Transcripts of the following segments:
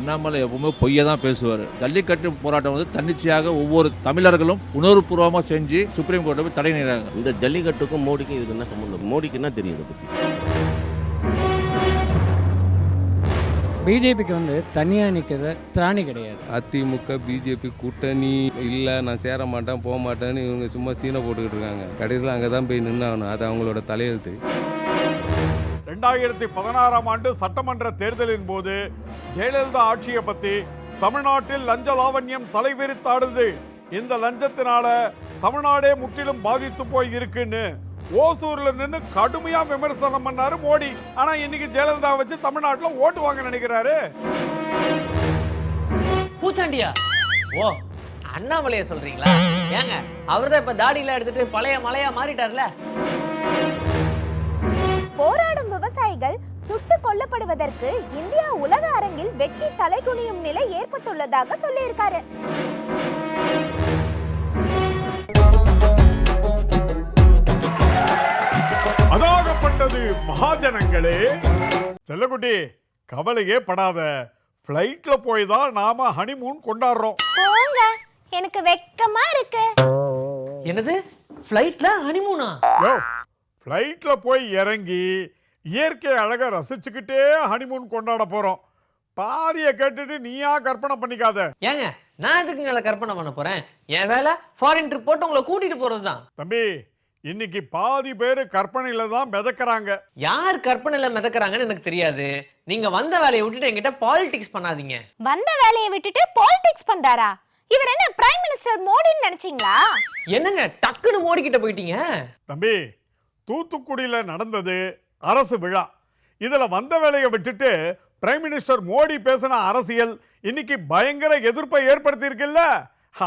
அண்ணாமலை எப்பவுமே பொய்யை தான் பேசுவார். ஜல்லிக்கட்டு போராட்டம் வந்து தன்னிச்சையாக ஒவ்வொரு தமிழர்களும் உணர்வுபூர்வமாக செஞ்சு சுப்ரீம் கோர்ட்டில் போய் தடை செய்கிறாங்க. இந்த ஜல்லிக்கட்டுக்கும் மோடிக்கும் இதுக்கு என்ன சம்பந்தம்? மோடிக்கு என்ன தெரியும் இதை பற்றி? பிஜேபிக்கு வந்து தனியாக நிற்கிற திராணி கிடையாது. அதிமுக பிஜேபி கூட்டணி இல்லை, நான் சேர மாட்டேன் போக மாட்டேன்னு இவங்க சும்மா சீனை போட்டுக்கிட்டு இருக்காங்க. கடைசியில் அங்கே தான் போய் நின்னாகணும். அது அவங்களோட தலையெழுத்து. 2016ஆம் ஆண்டு சட்டமன்ற தேர்தலின் போது ஜெயலலிதா ஆட்சியை பற்றி தமிழ்நாட்டில் லஞ்ச லாவண்யம் தலைவிரித்தாடுது, இந்த லஞ்சத்தினால தமிழ்நாடே முற்றிலும் பாதித்து போய் இருக்குன்னு ஓசூர்ல நின்று கடுமையா விமர்சனம் பண்ணாரு மோடி. ஆனா இன்னைக்கு ஜெயலலிதா வச்சு தமிழ்நாட்டில் ஓட்டு வாங்க நினைக்கிறாரு. பூச்சாண்டியா? ஓ, அண்ணாமலையை சொல்றீங்களா? ஏங்க அவர்தான் இப்ப தாடியில எடுத்துட்டு பழைய மலையா மாறிட்டார்ல. போராடும் விவசாயிகள் சுட்டுக் கொல்லப்படுவதற்கு இந்தியா உலக அரங்கில் வெட்கி தலைகுனியும் நிலை ஏற்பட்டுள்ளதாக சொல்லியிருக்காரு. அதாகப்பட்டது மகாஜனங்களே. செல்லக்குட்டி, கவலையே படாத. ஃப்ளைட்ல போய் தான் நாம ஹனிமூன் கொண்டாடுறோம். போங்க, எனக்கு வெக்கமா இருக்கு. என்னது, ஃப்ளைட்ல ஹனிமூனா? ஃப்ளைட்ல போய் இறங்கி இயற்கை அழகை ரசிச்சுக்கிட்டே ஹனிமூன் கொண்டாட போறோம். பாதியை கேட்டுட்டு நீயா கற்பனை பண்ணிக்காத. ஏங்க நான் எதுக்குங்க கற்பனை பண்ண போறேன்? என் வேலை ஃபாரின் ட்ரிப் போட்டு உங்களை கூட்டிட்டு போறதுதான். தம்பி, இன்னைக்கு பாதி பேரு கற்பனையில தான் மிதக்கிறாங்க. யார் கற்பனையில மிதக்கிறாங்கன்னு எனக்கு தெரியாது. நீங்க வந்த வேலையை விட்டுட்டு என்கிட்ட பாலிடிக்ஸ் பண்ணாதீங்க. வந்த வேலையை விட்டுட்டு பாலிடிக்ஸ் பண்றாரா? இவர் என்ன பிரைம் மினிஸ்டர் மோடின்னு நினைச்சீங்களா? என்னங்க டக்குன்னு மோடி கிட்ட போயிட்டீங்க? தம்பி, தூத்துக்குடியில நடந்தது அரசு விழா. இதுல வந்த வேலையை விட்டுட்டு பிரைம் மினிஸ்டர் மோடி பேசின அரசியல் இன்னைக்கு பயங்கர எதிர்ப்பை ஏற்படுத்தி இருக்குல்ல,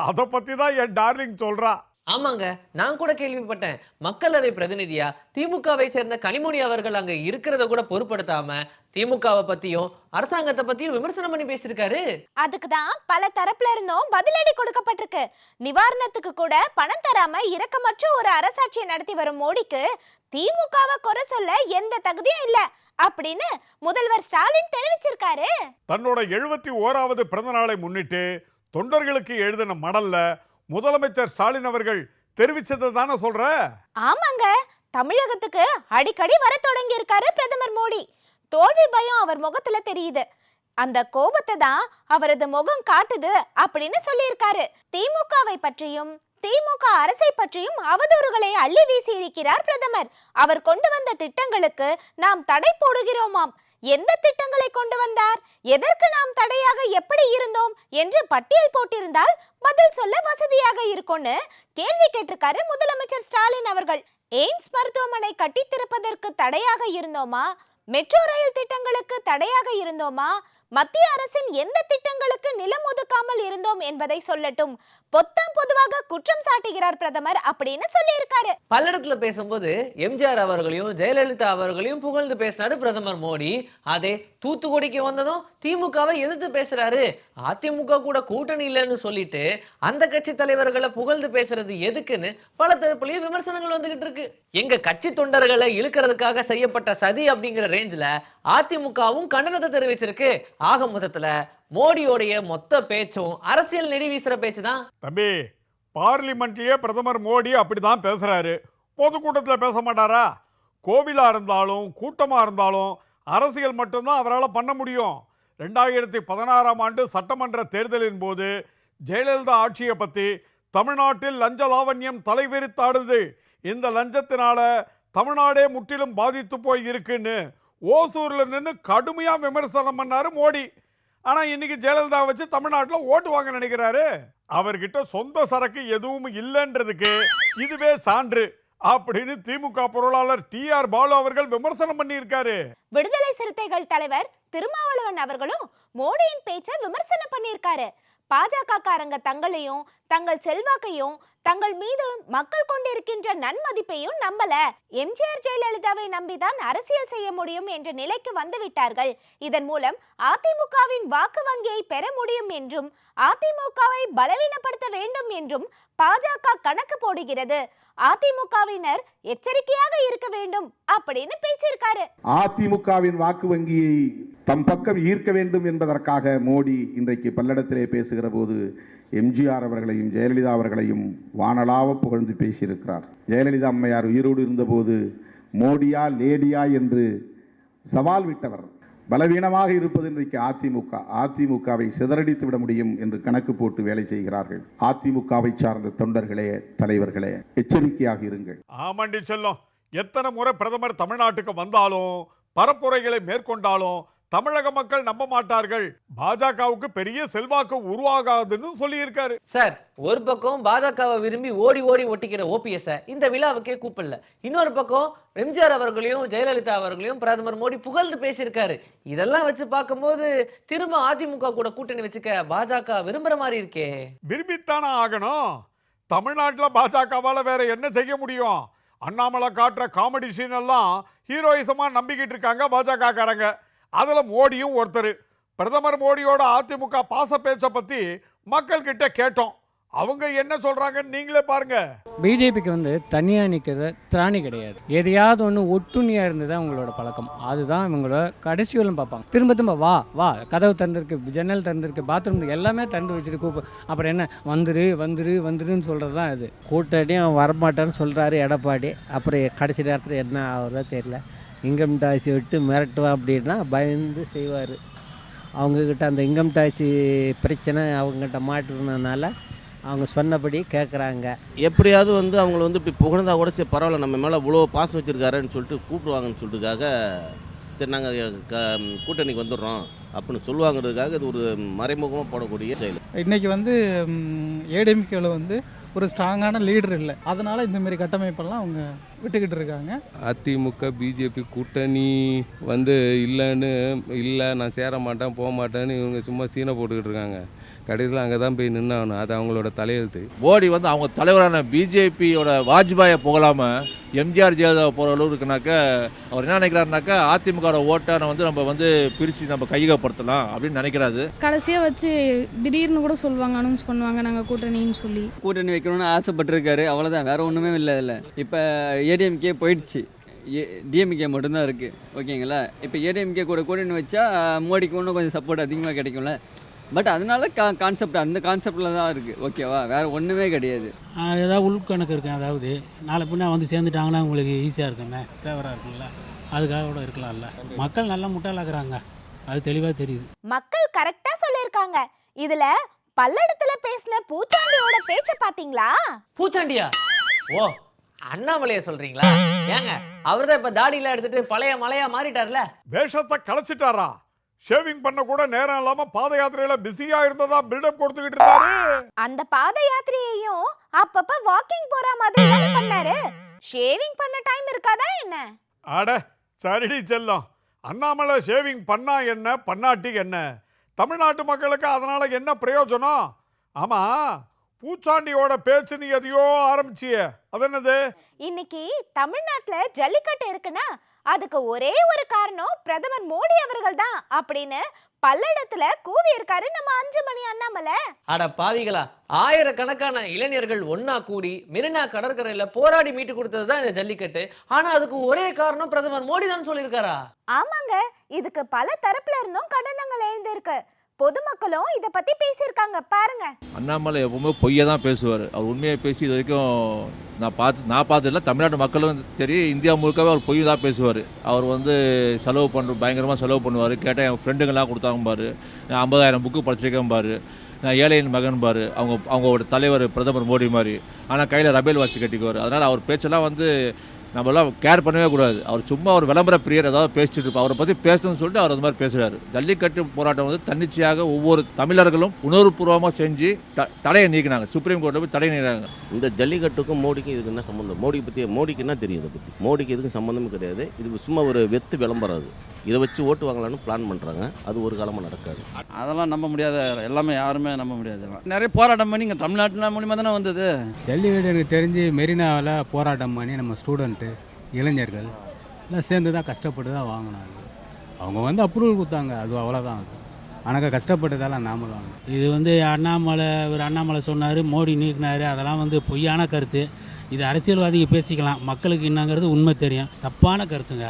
அதை பத்தி தான் என் டார்லிங் சொல்றா. ஆமாங்க, நான் கூட கேள்விப்பட்டேன். மக்களவை பிரதிநிதியா திமுகவை சேர்ந்த கனிமொழி அவர்கள் அங்க இருக்கிறத கூட பொருட்படுத்தாம திமுகவை பத்தியும் அரசாங்கத்தை பத்தியும் விமர்சனம் பண்ணி பேசியிருக்காரு. அதுக்கு தான் பல தரப்புல இருந்தும் பதிலடி கொடுக்கப்பட்டிருக்கு. நிவாரணத்துக்கு கூட பணம் தராம இரக்கமற்ற ஒரு அரசாட்சியை நடத்தி வரும் மோடிக்கு திமுகவை குறை சொல்ல எந்த தகுதியும் இல்ல அப்படின்னு முதல்வர் ஸ்டாலின் தெரிவிச்சிருக்காரு. தன்னோட 71வது பிறந்த நாளை முன்னிட்டு தொண்டர்களுக்கு எழுதின மடல்ல முதலமைச்சர் ஸ்டாலின் அவர்கள் தெரிவிச்சதை தானே சொல்ற? ஆமாங்க, தமிழகத்துக்கு அடிக்கடி வர தொடங்கி இருக்காரு பிரதமர் மோடி. தோல்வி பயம் அவர் முகத்துல தெரியுது. அந்த கோபத்தை தான் அவரது முகம் காட்டுது அப்படின்னு சொல்லியிருக்காரு. திமுகவை பற்றியும் திமுக அரசை பற்றியும் அவதூறுகளை அள்ளி வீசி இருக்கிறார் பிரதமர். அவர் கொண்டு வந்த திட்டங்களுக்கு நாம் தடை போடுகிறோமாம். எந்த திட்டங்களை கொண்டு வந்தார், எதற்கு நாம் தடையாக எப்படி இருந்தோம் என்று பட்டியல் போட்டிருந்தால் பதில் சொல்ல வசதியாக இருக்கும்னு கேள்வி கேட்டிருக்காரு முதலமைச்சர் ஸ்டாலின் அவர்கள். எய்ம்ஸ் மருத்துவமனை கட்டி திறப்பதற்கு தடையாக இருந்தோமா? மெட்ரோ ரயில் திட்டங்களுக்கு தடையாக இருந்தோமா? மத்திய அரசின் எந்த திட்டங்களுக்கு நிலம் ஒதுக்காமல் இருந்தோம் என்பதை சொல்லட்டும். பொத்தாம் பொதுவாக குற்றம் சாட்டுகிறார் பிரதமர் அப்படின்னு சொல்லியிருக்காரு. பல்லடத்துல பேசும்போது எம்ஜிஆர் அவர்களையும் ஜெயலலிதா அவர்களையும் புகழ்ந்து பேசினாரு பிரதமர் மோடி. அதே தூத்துக்குடிக்கு வந்ததும் திமுகவை எதிர்த்து பேசுறாரு. அதிமுக கூட கூட்டணி இல்லைன்னு சொல்லிட்டு அந்த கட்சி தலைவர்களை புகழ்ந்து பேசுறது எதுக்குன்னு பல தரப்புலயும் விமர்சனங்கள் வந்துகிட்டு இருக்கு. எங்க கட்சி தொண்டர்களை இழுக்கிறதுக்காக செய்யப்பட்ட சதி அப்படிங்கிற ரேஞ்சில அதிமுகவும் கண்டனத்தை தெரிவிச்சிருக்கு. ஆக மொத்தத்துல மோடியோடைய மொத்த பேச்சும் அரசியல் நெடி வீசுற பேச்சு தான். தம்பி, பார்லிமெண்ட்லயே பிரதமர் மோடி அப்படிதான் பேசுறாரு. பொதுக்கூட்டத்தில் பேச மாட்டாரா? கோவிலா இருந்தாலும் கூட்டமா இருந்தாலும் அரசியல் மட்டும்தான் அவரால் பண்ண முடியும். 2016ஆம் ஆண்டு சட்டமன்ற தேர்தலின் போது ஜெயலலிதா ஆட்சியை பற்றி தமிழ்நாட்டில் லஞ்ச லாவண்யம் தலைவிரித்தாடுது, இந்த லஞ்சத்தினால தமிழ்நாடே முற்றிலும் பாதித்து போய் இருக்குன்னு ஓசூர்ல நின்று கடுமையா விமர்சனம் பண்ணாரு மோடி. ஆனா இன்னைக்கு ஜெயலலிதா வச்சு தமிழ்நாட்டில் ஓட்டு வாங்க நினைக்கிறாரு. அவர்கிட்ட சொந்த சரக்கு எதுவும் இல்லைன்றதுக்கு இதுவே சான்று அப்படின்னு திமுக பொருளாளர் TR பாலு அவர்கள் விமர்சனம் பண்ணி இருக்காரு. விடுதலை சிறுத்தைகள் தலைவர் திருமாவளவன் அவர்களும் மோடியின் பேச்சை விமர்சனம் பண்ணியிருக்காரு. பாஜக காரங்க தங்களையும் தங்கள் செல்வாக்கையும் தங்கள் மீது மக்கள் கொண்டிருக்கின்ற நன்மதிப்பையும் நம்பல. எம்ஜிஆர் ஜெயலலிதாவை நம்பிதான் அரசியல் செய்ய முடியும் என்ற நிலைக்கு வந்து விட்டார்கள். இதன் மூலம் அதிமுகவின் வாக்கு வங்கியை பெற முடியும் என்றும் அதிமுகவை பலவீனப்படுத்த வேண்டும் என்றும் பாஜக கணக்கு போடுகிறது. அதிமுகவினர் எச்சரிக்கையாக இருக்க வேண்டும் அப்படின்னு பேசியிருக்காரு. அதிமுகவின் வாக்கு வங்கியை தம் பக்கம் ஈர்க்க வேண்டும் என்பதற்காக மோடி இன்றைக்கு பல்லடத்திலே பேசுகிற போது எம்ஜிஆர் அவர்களையும் ஜெயலலிதா அவர்களையும் வானளாவ புகழ்ந்து பேசியிருக்கிறார். ஜெயலலிதா அம்மையார் உயிரோடு இருந்தபோது மோடியா லேடியா என்று சவால் விட்டவர். பலவீனமாக இருப்பது இன்றைக்கு அதிமுகவை சிதறடித்து விட முடியும் என்று கணக்கு போட்டு வேலை செய்கிறார்கள். அதிமுகவை சார்ந்த தொண்டர்களே, தலைவர்களே, எச்சரிக்கையாக இருங்கள். ஆமாண்டி செல்லம், எத்தனை முறை பிரதமர் தமிழ்நாட்டுக்கு வந்தாலும் பரப்புரைகளை மேற்கொண்டாலும் தமிழக மக்கள் நம்ப மாட்டார்கள். பாஜகவுக்கு பெரிய செல்வாக்கு உருவாகாதுன்னு சொல்லியிருக்காரு. சார், ஒரு பக்கம் பாஜகவை விரும்பி ஓடி ஓடி ஒட்டிக்கிற ஓபிஎஸ் இந்த விழாவுக்கே கூப்பிடல, இன்னொரு பக்கம் எம்ஜிஆர் அவர்களையும் ஜெயலலிதா அவர்களையும் பிரதமர் மோடி புகழ்ந்து பேசியிருக்காரு. இதெல்லாம் வச்சு பார்க்கும்போது திரும்ப அதிமுக கூட கூட்டணி வச்சுக்க பாஜக விரும்புற மாதிரி இருக்கே. விரும்பித்தானே ஆகணும். தமிழ்நாட்டில் பாஜகவால வேற என்ன செய்ய முடியும்? அண்ணாமலை காட்டுற காமெடி சீன் எல்லாம் ஹீரோயிசமா நம்பிக்கிட்டு இருக்காங்க பாஜக காரங்க. அதுல மோடியும் ஒருத்தர். பிரதமர் மோடியோட அதிமுக பாச பேச்சை பத்தி மக்கள் கிட்ட கேட்டோம். அவங்க என்ன சொல்றாங்கன்னு நீங்களே பாருங்க. பிஜேபிக்கு தனியாக நிற்கிற திராணி கிடையாது. எதையாவது ஒன்று ஒட்டுண்ணியாக இருந்தது அவங்களோட பழக்கம். அதுதான் இவங்களோட கடைசி வரலும் பார்ப்பாங்க. திரும்ப திரும்ப வா வா, கதவு திறந்திருக்கு, ஜன்னல் திறந்திருக்கு, பாத்ரூம் எல்லாமே திறந்து வச்சுட்டு கூப்பிடு, அப்புறம் என்ன வந்துருன்னு சொல்கிறது தான் இது. கூட்டணியும் வரமாட்டேன்னு சொல்கிறாரு எடப்பாடி. அப்புறம் கடைசி நேரத்தில் என்ன ஆகுறதோ தெரியல. இன்கம் டேக்ஸ் விட்டு மிரட்டுவா அப்படின்னா பயந்து செய்வார். அவங்கக்கிட்ட அந்த இன்கம் டேக்ஸ் பிரச்சனை அவங்ககிட்ட மாட்டிருந்ததுனால அவங்க சொன்னபடி கேட்குறாங்க. எப்படியாவது அவங்கள இப்படி புகழ்ந்தா கூட சரி பரவாயில்ல, நம்ம மேலே இவ்வளோ பாசம் வச்சுருக்காருன்னு சொல்லிட்டு கூப்பிடுவாங்கன்னு சொல்லிட்டுக்காக சரி நாங்கள் கூட்டணிக்கு வந்துடுறோம் அப்படின்னு சொல்லுவாங்கிறதுக்காக இது ஒரு மறைமுகமாக போடக்கூடிய செயல். இன்றைக்கி ஏடிஎம்கேவில் ஒரு ஸ்ட்ராங்கான லீடர் இல்லை. அதனால் இந்தமாரி கட்டமைப்பெல்லாம் அவங்க விட்டுக்கிட்டு இருக்காங்க. அதிமுக பிஜேபி கூட்டணி இல்லை நான் சேர மாட்டேன் போக மாட்டேன்னு இவங்க சும்மா சீனை போட்டுக்கிட்டு இருக்காங்க. கடைசியில் அங்கே தான் போய் நின்னாகணும். அது அவங்களோட தலையெழுத்து. மோடி அவங்க தலைவரான பிஜேபியோட வாஜ்பாயை புகழாம எம்ஜிஆர் ஜெயலலிதா போகிற அளவு இருக்குனாக்க அவர் என்ன நினைக்கிறாருனாக்கா அதிமுக ஓட்டை நம்ம பிரித்து நம்ம கையகப்படுத்தலாம் அப்படின்னு நினைக்கிறாரு. கடைசியாக வச்சு திடீர்னு கூட சொல்லுவாங்க, அனௌன்ஸ் பண்ணுவாங்க நாங்கள் கூட்டணின்னு சொல்லி. கூட்டணி வைக்கணும்னு ஆசைப்பட்டிருக்காரு, அவ்வளோதான், வேறு ஒன்றுமே இல்லை. இல்லை இப்போ ஏடிஎம்கே போயிடுச்சு, டிஎம்கே மட்டும்தான் இருக்குது. ஓகேங்களா? இப்போ ஏடிஎம்கே கூட கூட்டணி வச்சா மோடிக்கு இன்னும் கொஞ்சம் சப்போர்ட் அதிகமாக கிடைக்கும்ல. பட் அதனால கான்செப்ட் அந்த கான்செப்டில் தான் இருக்குது. ஓகேவா? வேறு ஒன்றுமே கிடையாது. ஏதாவது உள்கணக்கு இருக்கேன். அதாவது நாளை பின்ன சேர்ந்துட்டாங்கன்னா உங்களுக்கு ஈஸியாக இருக்குமே, ஃபேவராக இருக்குல்ல, அதுக்காக கூட இருக்கலாம்ல. மக்கள் நல்லா முட்டாளாக்குறாங்க, அது தெளிவாக தெரியுது. மக்கள் கரெக்டா சொல்லியிருக்காங்க. இதுல பல்லடத்துல பேசின பூச்சாண்டியோட பேச்ச பாத்தீங்களா? பூச்சாண்டியா? ஓ, அண்ணாமலைய சொல்றீங்களா? ஏங்க, அவர்தான் இப்ப தாடியில எடுத்துட்டு பழைய மலையா மாறிட்டார்ல. வேஷத்தை கலைச்சிட்டாரா? ஷேவிங் பண்ண கூட நேரம் இல்லாம பாத யாத்திரையில பிஸியா இருந்ததா பில்டப் கொடுத்துக்கிட்டு இருந்தாரு. அந்த பாத யாத்திரையையும் அப்பப்ப வாக்கிங் போற மாதிரி தானே பண்ணாரு. ஷேவிங் பண்ண டைம் இருக்காதா என்ன? அட சரிடி செல்லம், அண்ணாமலை ஷேவிங் பண்ணா என்ன பண்ணாட்டி என்ன? தமிழ்நாட்டு மக்களுக்கு அதனால என்ன பிரயோஜனம்? ஆமா, பூச்சாண்டியோட பேச்சு நீ எதையோ ஆரம்பிச்சிய, அது என்னது? இன்னைக்கு தமிழ்நாட்டுல ஜல்லிக்கட்டு இருக்குன்னா அதுக்கு ஒரே ஒரு காரணம் பிரதமர் மோடி அவர்கள் தான் அப்படின்னு பல்லடத்துல கூவி இருக்காரு நம்ம 5 மணி அண்ணாமலை. அட பாவிகளா, ஆயிரக்கணக்கான இளைஞர்கள் ஒன்னா கூடி மெரினா கடற்கரையில போராடி மீட்டு கொடுத்ததுதான் இந்த ஜல்லிக்கட்டு. ஆனா அதுக்கு ஒரே காரணம் பிரதமர் மோடி தான் சொல்லியிருக்காரா? ஆமாங்க, இதுக்கு பல தரப்புல இருந்தும் கண்டனங்கள் எழுந்திருக்கு. பொதுமக்களும் இத பத்தி பேசியிருக்காங்க, பாருங்க. அண்ணாமலை எப்பவுமே பொய்யை தான் பேசுவார். அவர் உண்மையை பேசி இது வரைக்கும் நான் பார்த்ததில்ல. தமிழ்நாட்டு மக்களும் தெரியும், இந்தியா முழுக்கவே அவர் பொய் தான் பேசுவார். அவர் செலவு பயங்கரமாக செலவு பண்ணுவார். கேட்டால் என் ஃப்ரெண்டுங்கெல்லாம் கொடுத்தாங்கம்பாரு, நான் 50,000 புக்கு படிச்சிருக்கேன்பாரு, நான் ஏழையின் மகன்பார் அவங்களோட தலைவர் பிரதமர் மோடி மாதிரி. ஆனால் கையில் ரபேல் வாட்சி கட்டிக்குவார். அதனால் அவர் பேச்செல்லாம் நம்மளாம் கேர் பண்ணவே கூடாது. அவர் சும்மா ஒரு விளம்பர பிரியர் ஏதாவது பேசிட்டு இருப்பார். அவரை பற்றி பேசணும்னு சொல்லிட்டு அவர் அந்த மாதிரி பேசுகிறாரு. ஜல்லிக்கட்டு போராட்டம் தன்னிச்சையாக ஒவ்வொரு தமிழர்களும் உணர்வுபூர்வமாக செஞ்சு தடையை நீக்கினாங்க. சுப்ரீம் கோர்ட்டில் போய் தடையை நீக்கினாங்க. இந்த ஜல்லிக்கட்டுக்கும் மோடிக்கும் இதுக்கு என்ன சம்மந்தம்? மோடிக்கு என்ன தெரியும் இதை பற்றி? மோடிக்கு எதுக்கும் சம்மந்தமே கிடையாது. இது சும்மா ஒரு வெத்து விளம்பரம். அது இதை வச்சு ஓட்டு வாங்கலான்னு பிளான் பண்ணுறாங்க. அது ஒரு காலமாக நடக்காது. அதெல்லாம் நம்ப முடியாத, எல்லாமே யாருமே நம்ப முடியாது. நிறைய போராட்டம் பண்ணி இங்கே தமிழ்நாட்டில் மூலியமாக தானே வந்தது. ஜல்லிக்கட்டு எனக்கு தெரிஞ்சு மெரினாவில் போராட்டம் பண்ணி நம்ம ஸ்டூடெண்ட்டு இளைஞர்கள் எல்லாம் சேர்ந்து தான் கஷ்டப்பட்டு தான் வாங்கினாங்க. அவங்க அப்ரூவல் கொடுத்தாங்க, அது அவ்வளோதான். அது ஆனால் கஷ்டப்பட்டதெல்லாம் நாம தான். இது அண்ணாமலை சொன்னார், மோடி நீக்கினார், அதெல்லாம் பொய்யான கருத்து. இது அரசியல்வாதிகள் பேசிக்கலாம், மக்களுக்கு என்னங்கிறது உண்மை தெரியும். தப்பான கருத்துங்க.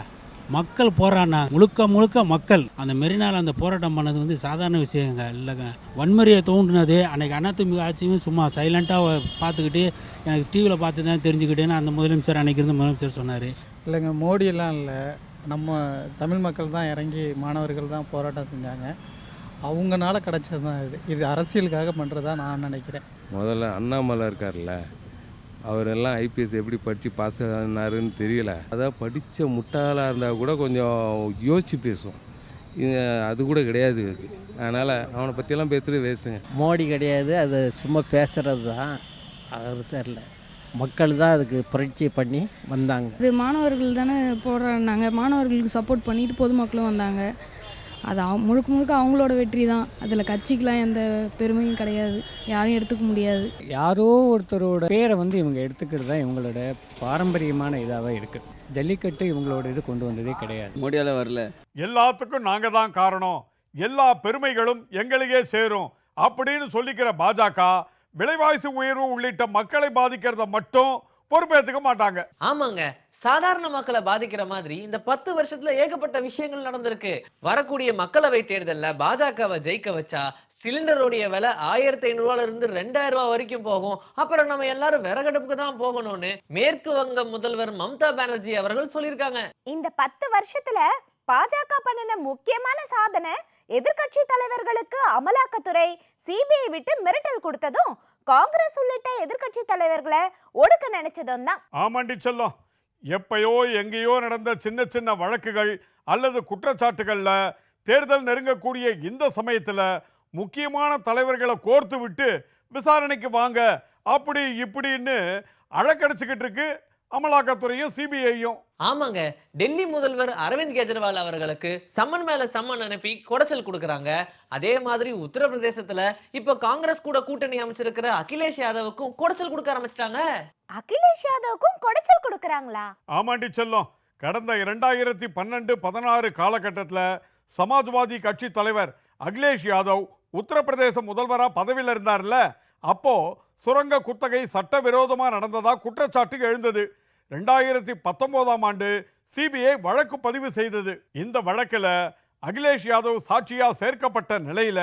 மக்கள் போராடினாங்க, முழுக்க மக்கள் அந்த மெரினால அந்த போராட்டம் பண்ணது வந்து சாதாரண விஷயங்க இல்லைங்க. வன்முறையை தோன்றினது அன்றைக்கி அதிமுக ஆட்சியும் சும்மா சைலண்ட்டாக பார்த்துக்கிட்டு எனக்கு டிவியில் பார்த்து தான் தெரிஞ்சுக்கிட்டேன்னு அந்த முதலமைச்சர் அன்றைக்கி இருந்து முதலமைச்சர் சொன்னார். இல்லைங்க, மோடியெல்லாம் இல்லை, நம்ம தமிழ் மக்கள் தான் இறங்கி மாணவர்கள் தான் போராட்டம் செஞ்சாங்க. அவங்கனால கிடச்சது தான் இது அரசியலுக்காக பண்ணுறதா நான் நினைக்கிறேன். முதல்ல அண்ணாமலை இருக்கார்ல, அவரெல்லாம் ஐபிஎஸ் எப்படி படித்து பாஸ் ஆனாருன்னு தெரியல. அதான் படித்த முட்டாளாக இருந்தால் கூட கொஞ்சம் யோசித்து பேசுவோம். அது கூட கிடையாது இருக்கு. அதனால் அவனை பற்றியெல்லாம் பேசுகிறது வேஸ்ட்டுங்க. மோடி கிடையாது, அது சும்மா பேசுகிறது தான். அவர் தெரில, மக்கள் தான் அதுக்கு புரட்சி பண்ணி வந்தாங்க. இது மாணவர்கள் தானே போடுறாங்க, மாணவர்களுக்கு சப்போர்ட் பண்ணிட்டு பொதுமக்களும் வந்தாங்க. அது முழுக்க அவங்களோட வெற்றி தான். அதில் கட்சிக்கெலாம் எந்த பெருமையும் கிடையாது, யாரையும் எடுத்துக்க முடியாது. யாரோ ஒருத்தரோட பேரை வந்து இவங்க எடுத்துக்கிறது தான் இவங்களோட பாரம்பரியமான இதாகவே இருக்குது. ஜல்லிக்கட்டு இவங்களோட இது கொண்டு வந்ததே கிடையாது. மோடியால் வரல. எல்லாத்துக்கும் நாங்கள் தான் காரணம், எல்லா பெருமைகளும் எங்களுக்கே சேரும் அப்படின்னு சொல்லிக்கிற பாஜக விலைவாசி உயர்வு உள்ளிட்ட மக்களை பாதிக்கிறத மட்டும் பொறுப்பேற்றுக்க மாட்டாங்க. ஆமாங்க, சாதாரண மக்களை பாதிக்கிற மாதிரி இந்த 10 வருஷத்துல ஏகப்பட்ட விஷயங்கள் நடந்திருக்கு. வரக்கூடிய மக்களவை தேர்தல்ல பாஜகவை ஜெயிக்க வச்சா சிலிண்டருடைய விலை 1500 இருந்து 2000 வரைக்கும் போகும். அப்புறம் நம்ம எல்லாரும் விறகடுப்புக்கு தான் போகணும்னு மேற்கு வங்க முதல்வர் மம்தா பானர்ஜி அவர்கள் சொல்லியிருக்காங்க. இந்த 10 வருஷத்துல பாஜக பண்ணின முக்கியமான சாதனை எதிர்க்கட்சி தலைவர்களுக்கு அமலாக்கத்துறை சிபிஐ விட்டு மிரட்டல் கொடுத்ததும் காங்கிரஸ் உள்ளிட்ட எதிர்க்கட்சி தலைவர்களை ஒடுக்க நினைச்சதும் தான். ஆமாண்டி செல்லம், எப்பயோ எங்கேயோ நடந்த சின்ன சின்ன வழக்குகள் அல்லது குற்றச்சாட்டுகள்ல தேர்தல் நெருங்கக்கூடிய இந்த சமயத்துல முக்கியமான தலைவர்களை கோர்த்து விட்டு விசாரணைக்கு வாங்க அப்படி இப்படின்னு அழக்கடிச்சுக்கிட்டு இருக்கு அமலாக்கத்துறையும் சிபிஐயும். ஆமாங்க, டெல்லி முதல்வர் அரவிந்த் கெஜ்ரிவால் அவர்களுக்கு சம்மன் மேல சம்மன் அனுப்பி குடைச்சல் கொடுக்கறாங்க. அதே மாதிரி உத்தரப்பிரதேசத்துல இப்ப காங்கிரஸ் கூட கூட்டணி அமைச்சிருக்கிற அகிலேஷ் யாதவுக்கும் குடைச்சல் கொடுக்க ஆரம்பிச்சிட்டாங்க. அகிலேஷ் யாதவுக்கும் குடைச்சல் கொடுக்கறாங்களா? ஆமாண்டி செல்லம், கடந்த 2012-16 காலகட்டத்தில் சமாஜ்வாதி கட்சி தலைவர் அகிலேஷ் யாதவ் உத்தரப்பிரதேச முதல்வரா பதவியில் இருந்தார்ல, அப்போ சுரங்க குத்தகை சட்டவிரோதமாக நடந்ததா குற்றச்சாட்டு எழுந்தது. 2019ஆம் ஆண்டு சிபிஐ வழக்கு பதிவு செய்தது. இந்த வழக்கில் அகிலேஷ் யாதவ் சாட்சியா சேர்க்கப்பட்ட நிலையில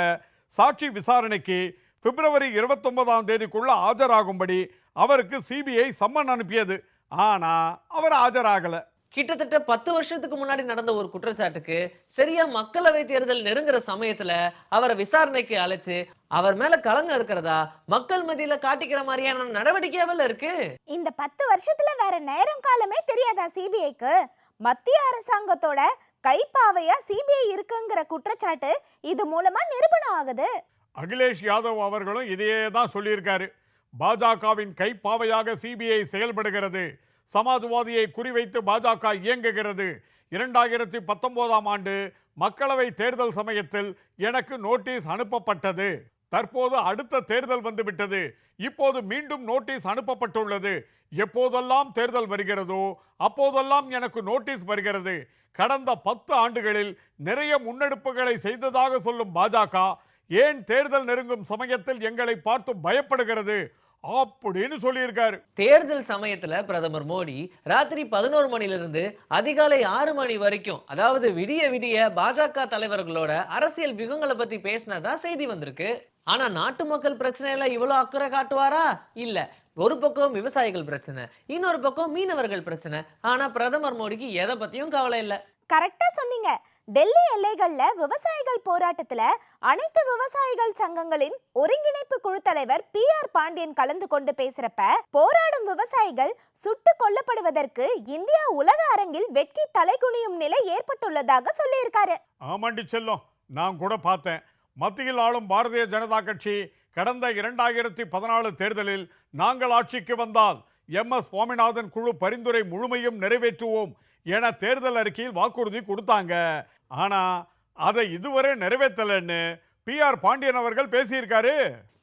சாட்சி விசாரணைக்கு பிப்ரவரி 29ஆம் தேதிக்குள்ள ஆஜராகும்படி அவருக்கு சிபிஐ சம்மன் அனுப்பியது. ஆனா அவர் ஆஜராகல. கிட்டத்தட்ட 10 வருஷத்துக்கு முன்னாடி நடந்த ஒரு குற்றச்சாட்டுக்கு சரியா மக்களவை தேர்தல் நெருங்குற சமயத்துல அவரை விசாரணைக்கு அழைச்சு அவர் மேல களங்கம் இருக்கிறதா மக்கள் மத்தியில காட்டிக்கிற மாதிரியான நடவடிக்கையாவில் இருக்கு. இந்த 10 வருஷத்துல வேற நேரம் காலமே தெரியாதா சிபிஐக்கு? மத்திய அரசாங்கத்தோட கைப்பாவையா சிபிஐ இருக்குங்கிற குற்றச்சாட்டு இது மூலமா நிரூபணம் ஆகுது. அகிலேஷ் யாதவ் அவர்களும் இதையே தான் சொல்லியிருக்காரு. பாஜகவின் கைப்பாவையாக சிபிஐ செயல்படுகிறது, சமாஜ்வாதியை குறிவைத்து பாஜக இயங்குகிறது. 2019ஆம் ஆண்டு மக்களவை தேர்தல் சமயத்தில் எனக்கு நோட்டீஸ் அனுப்பப்பட்டது. தற்போது அடுத்த தேர்தல் வந்துவிட்டது. இப்போது மீண்டும் நோட்டீஸ் அனுப்பப்பட்டுள்ளது. எப்போதெல்லாம் தேர்தல் வருகிறதோ அப்போதெல்லாம் எனக்கு நோட்டீஸ் வருகிறது. கடந்த 10 ஆண்டுகளில் நிறைய முன்னெடுப்புகளை செய்ததாக சொல்லும் பாஜக ஏன் தேர்தல் நெருங்கும் சமயத்தில் எங்களை பார்த்து பயப்படுகிறது அப்படின்னு சொல்லியிருக்காரு. தேர்தல் சமயத்துல பிரதமர் மோடி ராத்திரி 11 மணிலிருந்து அதிகாலை 6 மணி வரைக்கும், அதாவது விடிய விடிய பாஜக தலைவர்களோட அரசியல் வியூகங்களை பத்தி பேசினதா செய்தி வந்திருக்கு. ஆனா நாட்டு மக்கள் பிரச்சனையில இவ்வளவு அக்கறை காட்டுவாரா? இல்ல. ஒரு பக்கம் விவசாயிகள் பிரச்சனை, இன்னொரு பக்கம் மீனவர்கள் பிரச்சனை. ஆனா பிரதமர் மோடிக்கு எதை பத்தியும் கவலை இல்ல. கரெக்டா சொன்னீங்க. டெல்லி எல்லைகள்ல விவசாயிகள் போராட்டத்துல அனைத்து விவசாயிகள் சங்கங்களின் ஒருங்கிணைப்பு குழு தலைவர் PR பாண்டியன் கலந்து கொண்டு பேசுறப்ப போராடும் விவசாயிகள் சுட்டு கொல்லப்படுவதற்கு இந்தியா உலக அரங்கில் வெட்கி தலைகுனியும் நிலை ஏற்பட்டுள்ளதாக சொல்லியிருக்காரு. ஆமாண்டி செல்லம், நான் கூட பார்த்தேன். மத்தியில் ஆளும் பாரதிய ஜனதா கட்சி கடந்த 2014 தேர்தலில் நாங்கள் ஆட்சிக்கு வந்தால் MS சுவாமிநாதன் குழு பரிந்துரை முழுமையும் நிறைவேற்றுவோம் என தேர்தல் அறிக்கையில் வாக்குறுதி கொடுத்தாங்க. ஆனா அதை இதுவரை நிறைவேற்றலன்னு PR பாண்டியன் அவர்கள் பேசியிருக்காரு.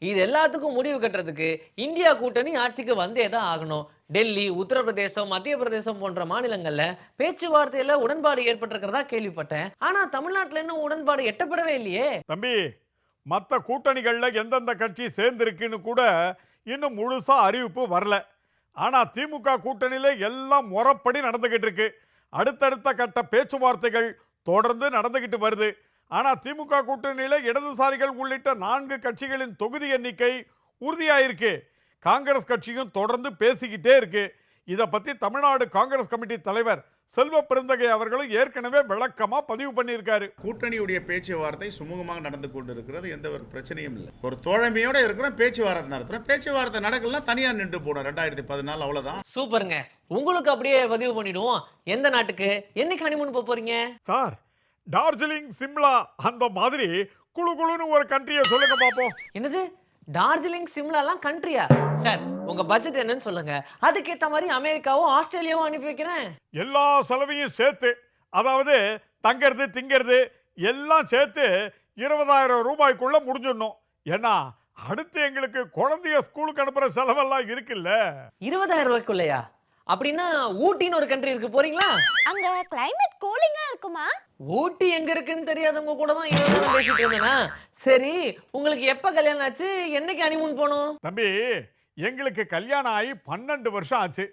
இது எல்லாத்துக்கும் முடிவு கட்டுறதுக்கு இந்தியா கூட்டணி ஆட்சிக்கு வந்தே தான் ஆகணும். டெல்லி, உத்தரப்பிரதேசம், மத்திய பிரதேசம் போன்ற மாநிலங்கள்ல பேச்சுவார்த்தையில உடன்பாடு ஏற்பட்டிருக்கிறதா கேள்விப்பட்டேன். ஆனா தமிழ்நாட்டுல இன்னும் உடன்பாடு எட்டப்படவே இல்லையே. தம்பி, மற்ற கூட்டணிகள்ல எந்தெந்த கட்சி சேர்ந்திருக்குன்னு கூட இன்னும் முழுசா அறிவிப்பு வரல. ஆனால் திமுக கூட்டணியில் எல்லாம் முறைப்படி நடந்துக்கிட்டு இருக்கு. அடுத்தடுத்த கட்ட பேச்சுவார்த்தைகள் தொடர்ந்து நடந்துக்கிட்டு வருது. ஆனால் திமுக கூட்டணியில் இடதுசாரிகள் உள்ளிட்ட 4 கட்சிகளின் தொகுதி எண்ணிக்கை உறுதியாயிருக்கு. காங்கிரஸ் கட்சியும் தொடர்ந்து பேசிக்கிட்டே இருக்கு. இதை பற்றி தமிழ்நாடு காங்கிரஸ் கமிட்டி தலைவர் செல்வ பெருந்தகை அவர்களும் ஏற்கனவே விளக்கமாக பதிவு பண்ணியிருக்காரு. கூட்டணியுடைய பேச்சுவார்த்தை சுமூகமாக நடந்து கொண்டு இருக்கிறது, எந்த ஒரு பிரச்சனையும் இல்லை. ஒரு தோழமையோடு இருக்கிறோம், பேச்சுவார்த்தை நடத்துகிறோம். பேச்சுவார்த்தை நடக்கலாம், தனியாக நின்று போனோம் 2014, அவ்வளோதான். சூப்பருங்க. உங்களுக்கு அப்படியே பதிவு பண்ணிடுவோம். எந்த நாட்டுக்கு என்னைக்கு ஹனிமூன் போக போறீங்க சார்? டார்ஜிலிங், சிம்லா அந்த மாதிரி குழு குழுன்னு ஒரு கண்ட்ரியை சொல்லுங்க பார்ப்போம். என்னது டார்ஜிலிங் சிம்லாலாம் கண்ட்ரியா? சார் உங்க பட்ஜெட் என்னன்னு சொல்லுங்க, அதுக்கேற்ற மாதிரி அமெரிக்காவும் ஆஸ்திரேலியாவும் அனுப்பி வைக்கிறேன். எல்லா செலவையும் சேர்த்து, அதாவது தங்கிறது திங்கிறது எல்லாம் சேர்த்து 20,000 ரூபாய்க்குள்ள முடிஞ்சிடணும். ஏன்னா அடுத்து எங்களுக்கு குழந்தைய ஸ்கூலுக்கு அனுப்புற செலவெல்லாம் இருக்குல்ல. 20,000 ரூபாய்க்குள்ளையா? அப்படின்னா ஊட்டின்னு ஒரு கண்ட்ரி இருக்கு, போறீங்களா? அங்க கிளைமேட் கூலிங்கா இருக்குமா? ஊட்டி எங்க இருக்குன்னு தெரியாதவங்க கூட தான் இவ்வளவு பேசிட்டு இருந்தேனா? சரி, உங்களுக்கு எப்ப கல்யாணம் ஆச்சு, என்னைக்கு ஹனிமூன் போனோம்? தம்பி, எங்களுக்கு கல்யாணம் ஆகி 12 வருஷம் ஆச்சு.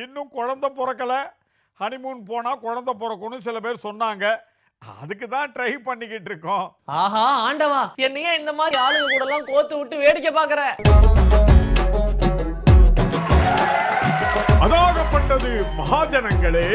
இன்னும் குழந்தை பிறக்கல. ஹனிமூன் போனா குழந்தை பிறக்கும்னு சில பேர் சொன்னாங்க. அதுக்கு தான் ட்ரை பண்ணிக்கிட்டு இருக்கோம். ஆஹா ஆண்டவா, என்னையே இந்த மாதிரி ஆளுங்க கூட எல்லாம் கோத்து விட்டு வேடிக்கை பாக்குற. அதாகப்பட்டது மகாஜனங்களே.